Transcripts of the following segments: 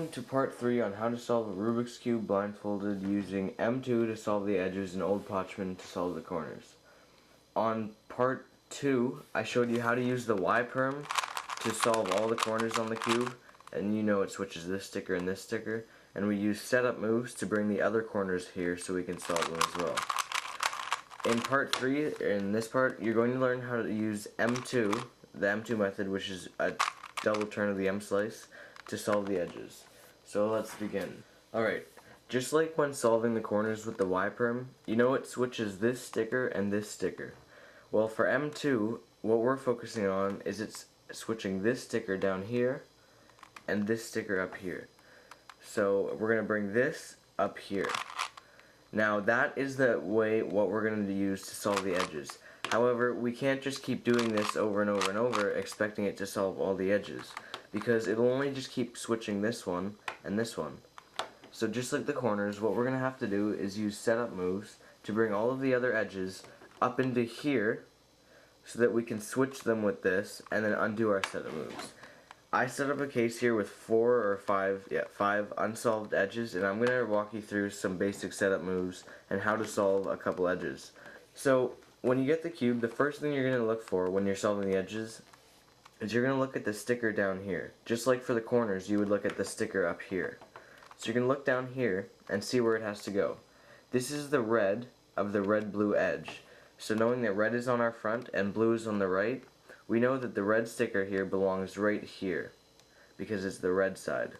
Welcome to part 3 on how to solve a Rubik's Cube blindfolded using M2 to solve the edges and Old Pochmann to solve the corners. On part 2, I showed you how to use the Y-perm to solve all the corners on the cube, and you know it switches this sticker and this sticker, and we use setup moves to bring the other corners here so we can solve them as well. In part 3, in this part, you're going to learn how to use M2, the M2 method, which is a double turn of the M slice, to solve the edges. So let's begin. Alright, just like when solving the corners with the Y-perm, you know it switches this sticker and this sticker. Well, for M2, what we're focusing on is it's switching this sticker down here and this sticker up here. So we're going to bring this up here. Now that is the way what we're going to use to solve the edges. However, we can't just keep doing this over and over and over expecting it to solve all the edges, because it'll only just keep switching this one and this one. So just like the corners, what we're going to have to do is use setup moves to bring all of the other edges up into here so that we can switch them with this and then undo our setup moves. I set up a case here with five unsolved edges, and I'm going to walk you through some basic setup moves and how to solve a couple edges. So when you get the cube, the first thing you're going to look for when you're solving the edges is you're going to look at the sticker down here. Just like for the corners, you would look at the sticker up here. So you're going to look down here and see where it has to go. This is the red of the red-blue edge. So knowing that red is on our front and blue is on the right, we know that the red sticker here belongs right here because it's the red side.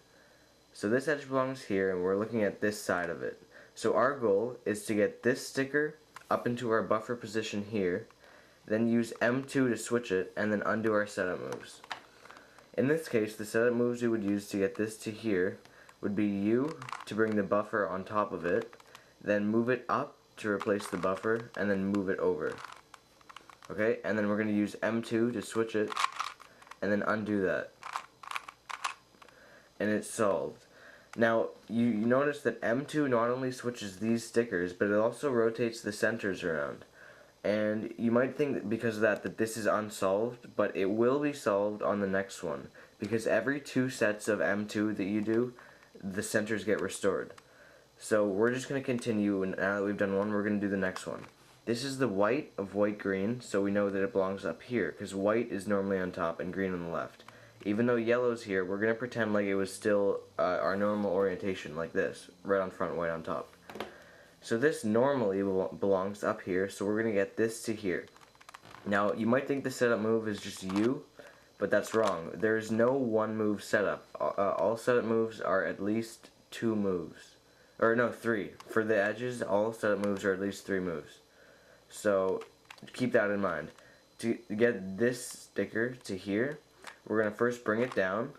So this edge belongs here, and we're looking at this side of it. So our goal is to get this sticker up into our buffer position here, then use M2 to switch it, and then undo our setup moves. In this case, the setup moves we would use to get this to here would be U to bring the buffer on top of it, then move it up to replace the buffer, and then move it over. Okay, and then we're going to use M2 to switch it, and then undo that. And it's solved. Now, you notice that M2 not only switches these stickers, but it also rotates the centers around. And you might think that because of that this is unsolved, but it will be solved on the next one, because every 2 sets of M2 that you do, the centers get restored. So we're just going to continue, and now that we've done one, we're going to do the next one. This is the white of white-green, so we know that it belongs up here, because white is normally on top and green on the left. Even though yellow's here, we're going to pretend like it was still our normal orientation, like this, red on front, white on top. So this normally belongs up here, so we're going to get this to here. Now, you might think the setup move is just U, but that's wrong. There is no one move setup. All setup moves are at least 2 moves. Or no, 3. For the edges, all setup moves are at least 3 moves. So keep that in mind. To get this sticker to here, we're going to first bring it down,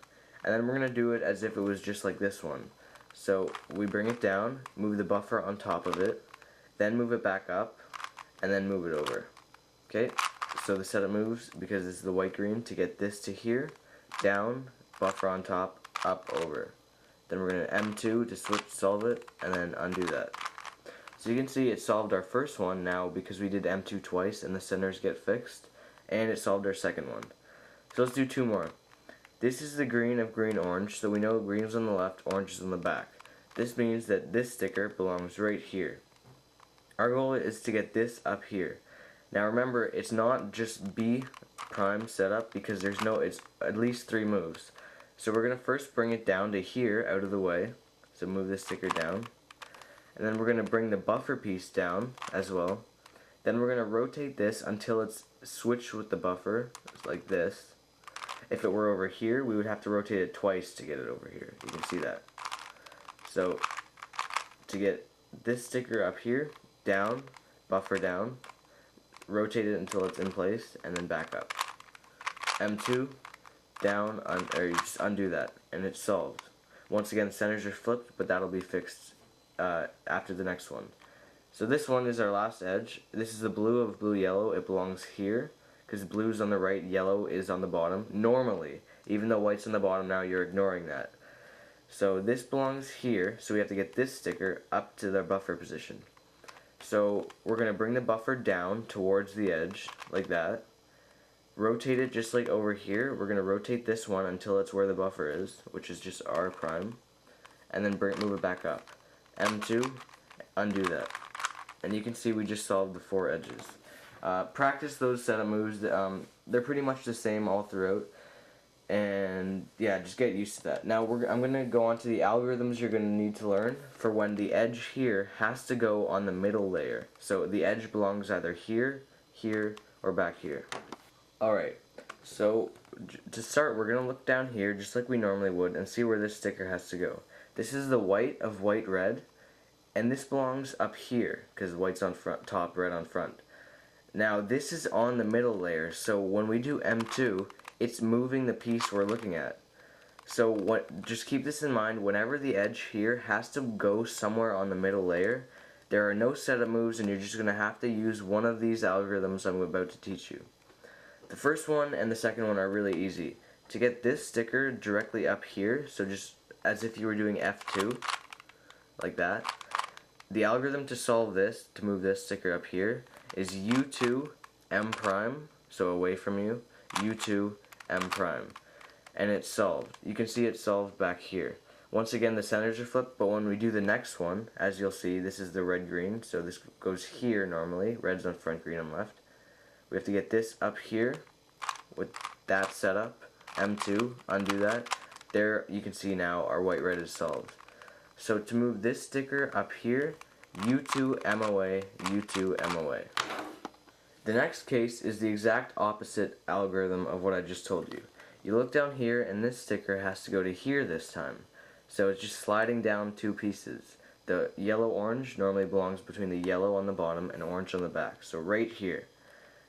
and then we're going to do it as if it was just like this one. So we bring it down, move the buffer on top of it, then move it back up, and then move it over. Okay, so the setup moves, because it's the white-green, to get this to here, down, buffer on top, up, over. Then we're going to M2 to solve it, and then undo that. So you can see it solved our first one now because we did M2 twice and the centers get fixed, and it solved our second one. So let's do 2 more. This is the green of green-orange, so we know green is on the left, orange is on the back. This means that this sticker belongs right here. Our goal is to get this up here. Now remember, it's not just B prime setup, because it's at least 3 moves. So we're going to first bring it down to here, out of the way. So move this sticker down. And then we're going to bring the buffer piece down as well. Then we're going to rotate this until it's switched with the buffer, like this. If it were over here, we would have to rotate it twice to get it over here. You can see that. So to get this sticker up here, down, buffer down, rotate it until it's in place, and then back up. M2, down, or you just undo that, and it's solved. Once again, centers are flipped, but that'll be fixed after the next one. So this one is our last edge. This is the blue of blue-yellow. It belongs here, because blue's on the right, yellow is on the bottom. Normally, even though white's on the bottom now, you're ignoring that. So this belongs here, so we have to get this sticker up to the buffer position. So we're going to bring the buffer down towards the edge, like that. Rotate it just like over here. We're going to rotate this one until it's where the buffer is, which is just R prime. and then move it back up. M2, undo that. And you can see we just solved the 4 edges. Practice those setup moves. They're pretty much the same all throughout. And yeah, just get used to that. Now I'm going to go on to the algorithms you're going to need to learn for when the edge here has to go on the middle layer. So the edge belongs either here, here, or back here. Alright, so to start, we're going to look down here just like we normally would and see where this sticker has to go. This is the white of white red, and this belongs up here because white's on front, top, red on front. Now this is on the middle layer, so when we do M2, it's moving the piece we're looking at. So just keep this in mind, whenever the edge here has to go somewhere on the middle layer, there are no setup moves and you're just going to have to use one of these algorithms I'm about to teach you. The first one and the second one are really easy. To get this sticker directly up here, so just as if you were doing F2, like that, the algorithm to solve this, to move this sticker up here, is U2 M prime, so away from you, U2 M prime, and it's solved. You can see it's solved back here. Once again, the centers are flipped, but when we do the next one, as you'll see, this is the red-green, so this goes here normally, red's on front, green on left. We have to get this up here with that setup, M2, undo that. There you can see now our white-red is solved. So to move this sticker up here, U2 MOA, U2 MOA. The next case is the exact opposite algorithm of what I just told you. You look down here and this sticker has to go to here this time. So it's just sliding down 2 pieces. The yellow-orange normally belongs between the yellow on the bottom and orange on the back. So right here.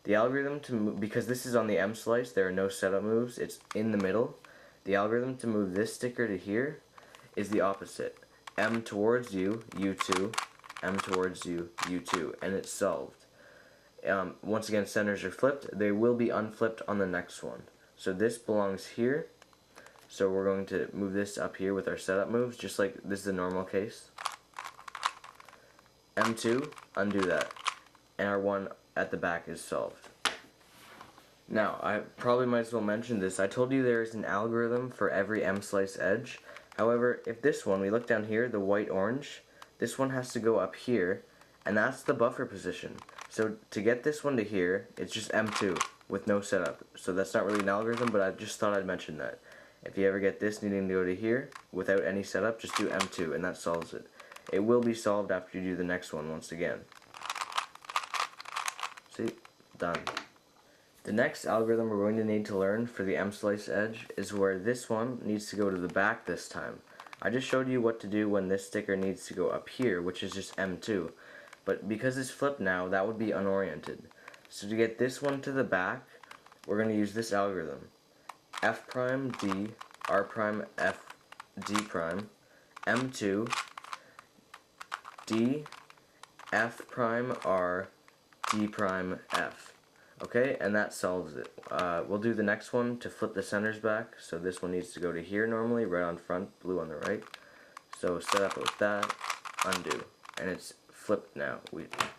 The algorithm to move, because this is on the M slice, there are no setup moves, it's in the middle. The algorithm to move this sticker to here is the opposite. M towards you, U2, M towards you, U2, and it's solved. Once again, centers are flipped. They will be unflipped on the next one. So this belongs here. So we're going to move this up here with our setup moves, just like this is the normal case. M2, undo that. And our one at the back is solved. Now, I probably might as well mention this. I told you there is an algorithm for every M slice edge. However, if this one, we look down here, the white-orange, this one has to go up here, and that's the buffer position. So to get this one to here, it's just M2 with no setup. So that's not really an algorithm, but I just thought I'd mention that. If you ever get this needing to go to here without any setup, just do M2 and that solves it. It will be solved after you do the next one once again. See? Done. The next algorithm we're going to need to learn for the M-slice edge is where this one needs to go to the back this time. I just showed you what to do when this sticker needs to go up here, which is just M2. But because it's flipped now, that would be unoriented. So to get this one to the back, we're going to use this algorithm. F prime D, R prime F D prime, M2, D, F prime R, D prime F. Okay, and that solves it. We'll do the next one to flip the centers back. So this one needs to go to here normally, red on front, blue on the right. So set up with that, undo, and it's flipped now.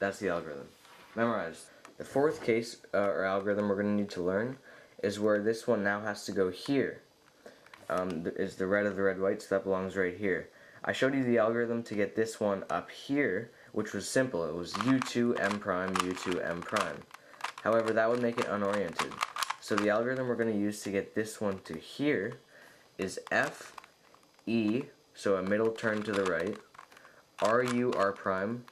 That's the algorithm. Memorize. The fourth case or algorithm we're going to need to learn is where this one now has to go here. Is the red of the red white, so that belongs right here. I showed you the algorithm to get this one up here, which was simple. It was U2 M prime, U2 M prime. However, that would make it unoriented. So the algorithm we're going to use to get this one to here is F, E, so a middle turn to the right, R, U, R prime,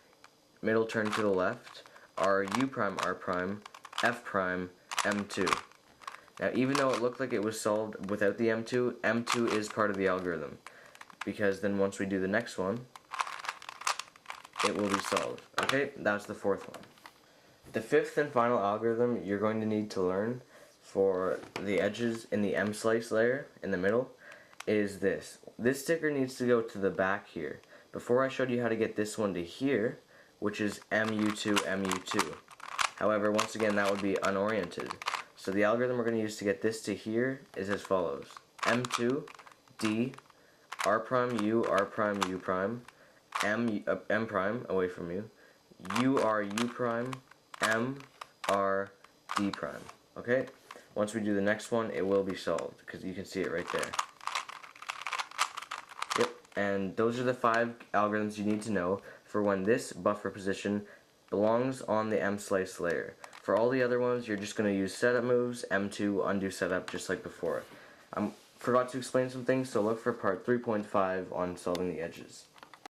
middle turn to the left, R, U prime, R prime, F prime, M2. Now, even though it looked like it was solved without the M2, M2 is part of the algorithm. Because then once we do the next one, it will be solved. Okay, that's the fourth one. The fifth and final algorithm you're going to need to learn for the edges in the M-slice layer in the middle is this. This sticker needs to go to the back here. Before I showed you how to get this one to here, which is MU2, MU2. However, once again, that would be unoriented. So the algorithm we're going to use to get this to here is as follows. M2, D, R prime, U, R prime, U prime, M prime, away from you, U, R, U prime, M, R, D prime. Okay? Once we do the next one, it will be solved, because you can see it right there. Yep, And those are the 5 algorithms you need to know for when this buffer position belongs on the M-slice layer. For all the other ones, you're just going to use setup moves, M2, undo setup, just like before. I forgot to explain some things, so look for part 3.5 on solving the edges.